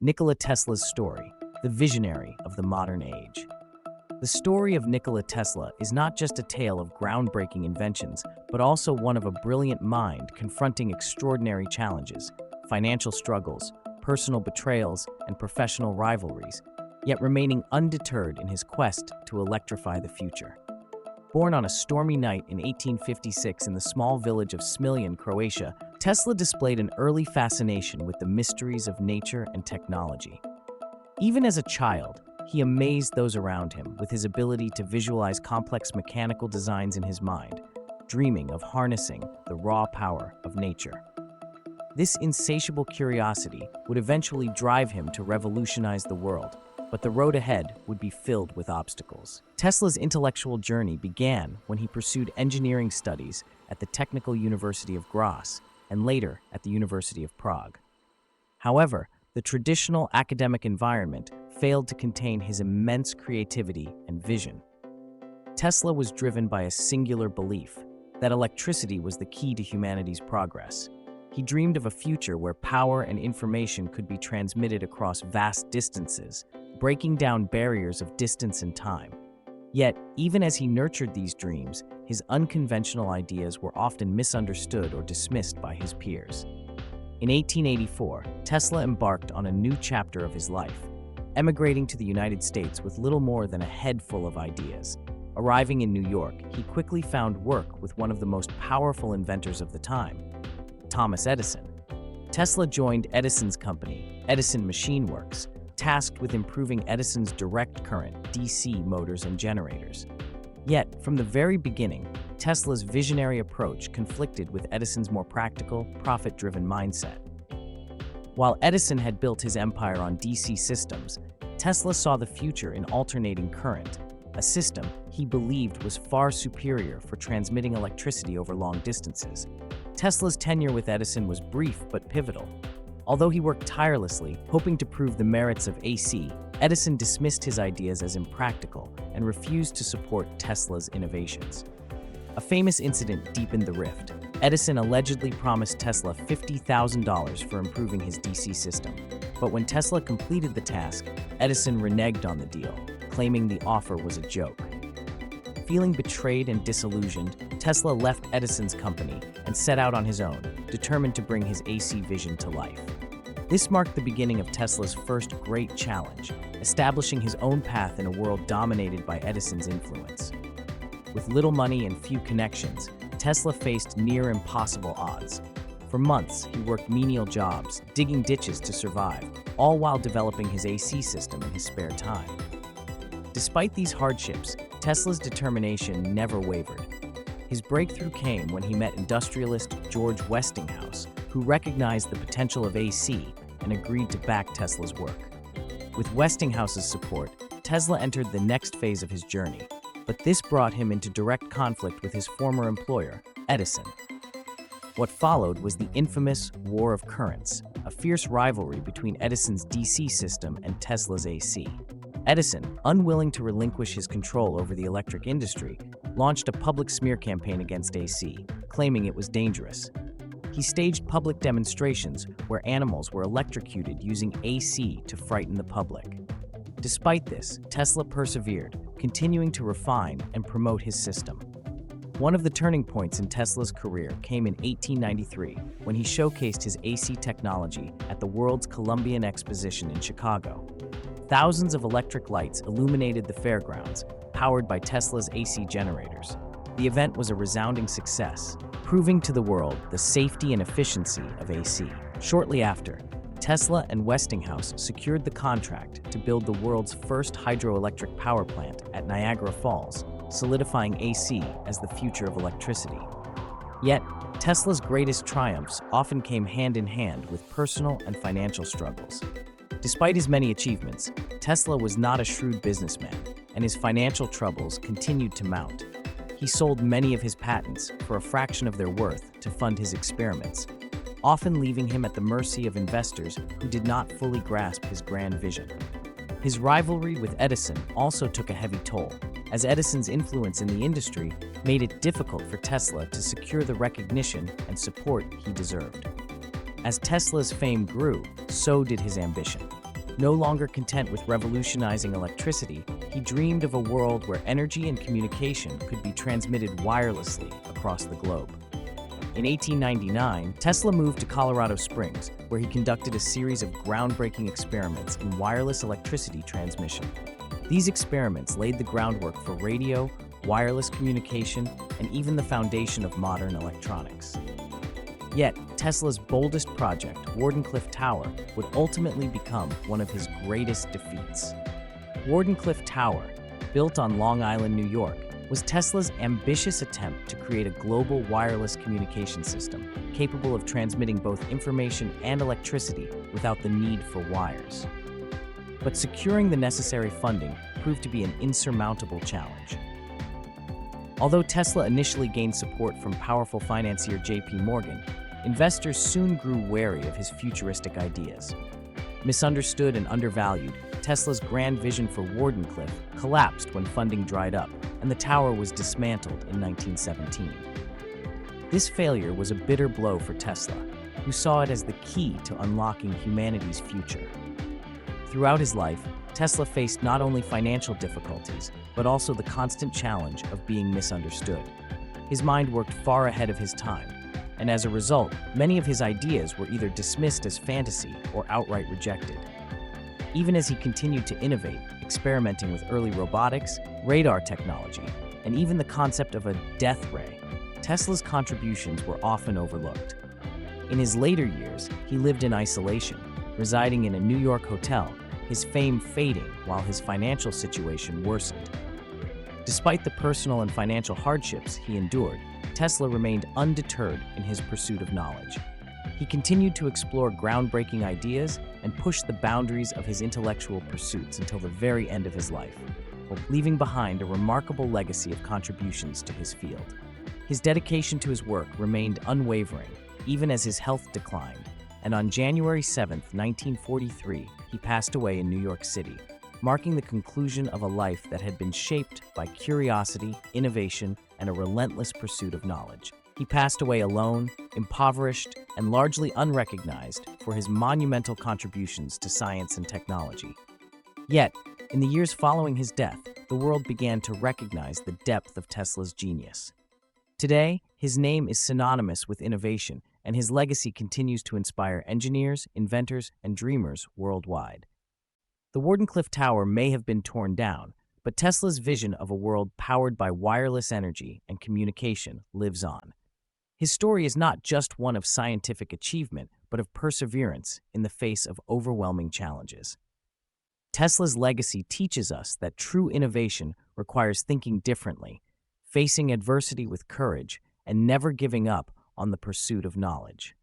Nikola Tesla's story, the visionary of the modern age. The story of Nikola Tesla is not just a tale of groundbreaking inventions, but also one of a brilliant mind confronting extraordinary challenges, financial struggles, personal betrayals, and professional rivalries, yet remaining undeterred in his quest to electrify the future. Born on a stormy night in 1856 in the small village of Smiljan, Croatia, Tesla displayed an early fascination with the mysteries of nature and technology. Even as a child, he amazed those around him with his ability to visualize complex mechanical designs in his mind, dreaming of harnessing the raw power of nature. This insatiable curiosity would eventually drive him to revolutionize the world, but the road ahead would be filled with obstacles. Tesla's intellectual journey began when he pursued engineering studies at the Technical University of Graz and later at the University of Prague. However, the traditional academic environment failed to contain his immense creativity and vision. Tesla was driven by a singular belief that electricity was the key to humanity's progress. He dreamed of a future where power and information could be transmitted across vast distances, breaking down barriers of distance and time. Yet, even as he nurtured these dreams, his unconventional ideas were often misunderstood or dismissed by his peers. In 1884, Tesla embarked on a new chapter of his life, emigrating to the United States with little more than a head full of ideas. Arriving in New York, he quickly found work with one of the most powerful inventors of the time, Thomas Edison. Tesla joined Edison's company, Edison Machine Works, tasked with improving Edison's direct current DC motors and generators. Yet, from the very beginning, Tesla's visionary approach conflicted with Edison's more practical, profit-driven mindset. While Edison had built his empire on DC systems, Tesla saw the future in alternating current, a system he believed was far superior for transmitting electricity over long distances. Tesla's tenure with Edison was brief but pivotal. Although he worked tirelessly, hoping to prove the merits of AC, Edison dismissed his ideas as impractical and refused to support Tesla's innovations. A famous incident deepened the rift. Edison allegedly promised Tesla $50,000 for improving his DC system. But when Tesla completed the task, Edison reneged on the deal, claiming the offer was a joke. Feeling betrayed and disillusioned, Tesla left Edison's company and set out on his own, determined to bring his AC vision to life. This marked the beginning of Tesla's first great challenge, establishing his own path in a world dominated by Edison's influence. With little money and few connections, Tesla faced near impossible odds. For months, he worked menial jobs, digging ditches to survive, all while developing his AC system in his spare time. Despite these hardships, Tesla's determination never wavered. His breakthrough came when he met industrialist George Westinghouse, who recognized the potential of AC and agreed to back Tesla's work. With Westinghouse's support, Tesla entered the next phase of his journey, but this brought him into direct conflict with his former employer, Edison. What followed was the infamous War of Currents, a fierce rivalry between Edison's DC system and Tesla's AC. Edison, unwilling to relinquish his control over the electric industry, launched a public smear campaign against AC, claiming it was dangerous. He staged public demonstrations where animals were electrocuted using AC to frighten the public. Despite this, Tesla persevered, continuing to refine and promote his system. One of the turning points in Tesla's career came in 1893 when he showcased his AC technology at the World's Columbian Exposition in Chicago. Thousands of electric lights illuminated the fairgrounds, powered by Tesla's AC generators. The event was a resounding success, proving to the world the safety and efficiency of AC. Shortly after, Tesla and Westinghouse secured the contract to build the world's first hydroelectric power plant at Niagara Falls, solidifying AC as the future of electricity. Yet, Tesla's greatest triumphs often came hand in hand with personal and financial struggles. Despite his many achievements, Tesla was not a shrewd businessman, and his financial troubles continued to mount. He sold many of his patents for a fraction of their worth to fund his experiments, often leaving him at the mercy of investors who did not fully grasp his grand vision. His rivalry with Edison also took a heavy toll, as Edison's influence in the industry made it difficult for Tesla to secure the recognition and support he deserved. As Tesla's fame grew, so did his ambition. No longer content with revolutionizing electricity, he dreamed of a world where energy and communication could be transmitted wirelessly across the globe. In 1899, Tesla moved to Colorado Springs, where he conducted a series of groundbreaking experiments in wireless electricity transmission. These experiments laid the groundwork for radio, wireless communication, and even the foundation of modern electronics. Yet, Tesla's boldest project, Wardenclyffe Tower, would ultimately become one of his greatest defeats. Wardenclyffe Tower, built on Long Island, New York, was Tesla's ambitious attempt to create a global wireless communication system capable of transmitting both information and electricity without the need for wires. But securing the necessary funding proved to be an insurmountable challenge. Although Tesla initially gained support from powerful financier J.P. Morgan, investors soon grew wary of his futuristic ideas. Misunderstood and undervalued, Tesla's grand vision for Wardenclyffe collapsed when funding dried up, and the tower was dismantled in 1917. This failure was a bitter blow for Tesla, who saw it as the key to unlocking humanity's future. Throughout his life, Tesla faced not only financial difficulties, but also the constant challenge of being misunderstood. His mind worked far ahead of his time, and as a result, many of his ideas were either dismissed as fantasy or outright rejected. Even as he continued to innovate, experimenting with early robotics, radar technology, and even the concept of a death ray, Tesla's contributions were often overlooked. In his later years, he lived in isolation, residing in a New York hotel, his fame fading while his financial situation worsened. Despite the personal and financial hardships he endured, Tesla remained undeterred in his pursuit of knowledge. He continued to explore groundbreaking ideas and push the boundaries of his intellectual pursuits until the very end of his life, leaving behind a remarkable legacy of contributions to his field. His dedication to his work remained unwavering, even as his health declined, and on January 7, 1943, he passed away in New York City, marking the conclusion of a life that had been shaped by curiosity, innovation, and a relentless pursuit of knowledge. He passed away alone, impoverished, and largely unrecognized for his monumental contributions to science and technology. Yet, in the years following his death, the world began to recognize the depth of Tesla's genius. Today, his name is synonymous with innovation, and his legacy continues to inspire engineers, inventors, and dreamers worldwide. The Wardenclyffe Tower may have been torn down, but Tesla's vision of a world powered by wireless energy and communication lives on. His story is not just one of scientific achievement, but of perseverance in the face of overwhelming challenges. Tesla's legacy teaches us that true innovation requires thinking differently, facing adversity with courage, and never giving up on the pursuit of knowledge.